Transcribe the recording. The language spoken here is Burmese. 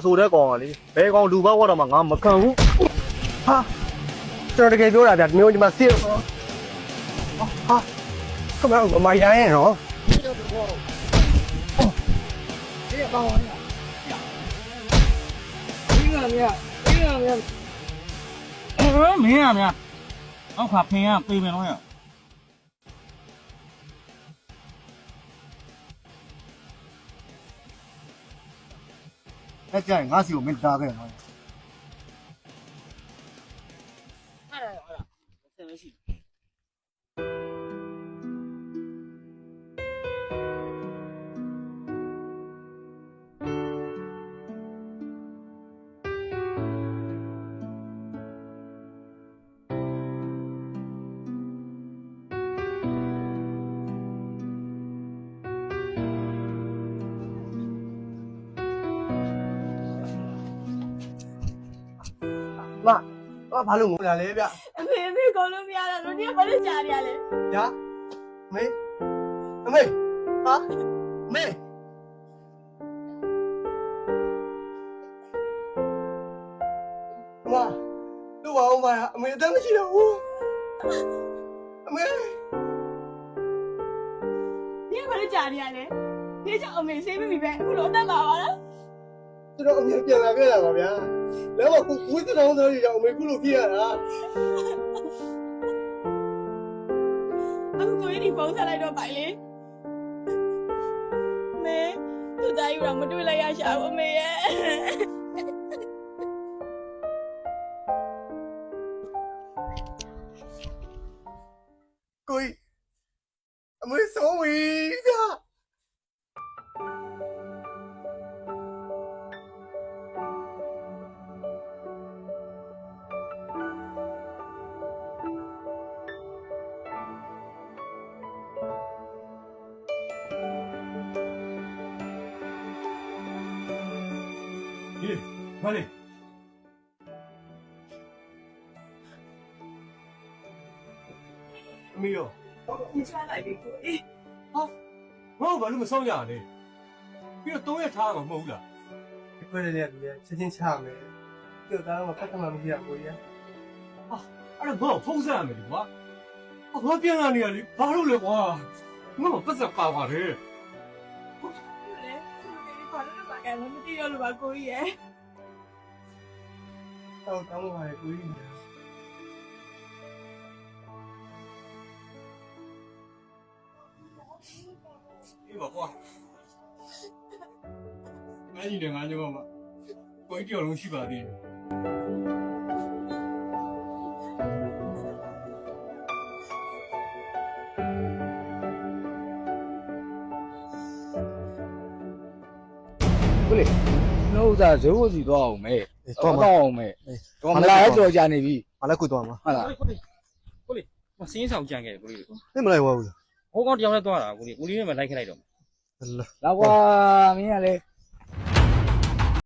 ဆိုတဲ့ကောင်ကလေဘယ်ကောင်လူပေါက်တော့မှငါမခံဘူးဟာကျွန်တော်တကယ်ပြောတာဗျဒီမျိုးဒီမှာစစ်ဟာခမအောင်မရိုင်းရနော်ဒီကောင်ကဒီကမြမင်းရမြအောက်ခါဖင်ကပြေးမယ်နော်ရအဲ့ကြရင်ငါစီကိုမင်းတားခဲ့နော်ဘာလို့ငိုလာလဲဗျအမေကောလို့မရတော့တို့ဒီဘာလို့ကြားရလဲညာအမေဟာမေမတို့အောင်မအမေအသက်မရှိတော့ဘူးအမေဒီဘာလို့ကြားရလဲဒီကြောင့်အမေဆေးမမိပဲအခုတော့တက်ပါပါလားကျွန်တော်အမေပြန်လာခဲ့တာပါဗျာแล้วก็กูคุยတဲ့တော့ဆိုရင်အမေခုလိုဖြစ်ရတာအခုကိုကြီးဒီဖုန်းဆက်လိုက်တော့ပိုင်လေမေသူသားယူတော့မတွေ့လိုက်ရရှာဘူးအမေရဲ့ကိုကြီးအမေဆုံးပြီဗျာဘာလဲအမေရောမချလိုက်ပြီကိုကြီးဟာငါ့ဘာလို့မဆောင်ရလဲပြီးတော့3ရက်ထားမှာမဟုတ်ဘူးလားဒီခွဲတဲ့လူရဲ့ချက်ချင်းချမယ်ပြုတ်သားတော့ဖတ်ခမှမရှိရကိုကြီးဟာအဲ့တော့ဘာဖုန်းဆက်ရမယ်လေကွာငါပြန်လာနေရလေဘာလို့လဲကွာငါမပတ်စပ်ပါပါတယ်လေဘာလို့ဘာကဲမသိရလို့ပါကိုကြီးရဲ့တော့တောင်းပါလေကိုကြီးအေးပါကွာငါကြီးလည်းငါညမကိုကြီးတယောက်လုံးရှိပါသေးတယ်ကိုလေနှုတ်သားဇိုးကိုစီသွားအောင်မဲတော့အောင်မဲတော့မလာရကြော်ကြနေပြီဘာလဲခုသွားမှာဟုတ်လားကိုလေမစင်းဆောင်ကြံခဲ့ကိုလေသိမလိုက်ဘူးဟိုကောင်တယောက်နဲ့သွားတာကိုလေနဲ့မလိုက်ခဲ့လိုက်တော့လာကွာမင်းကလေ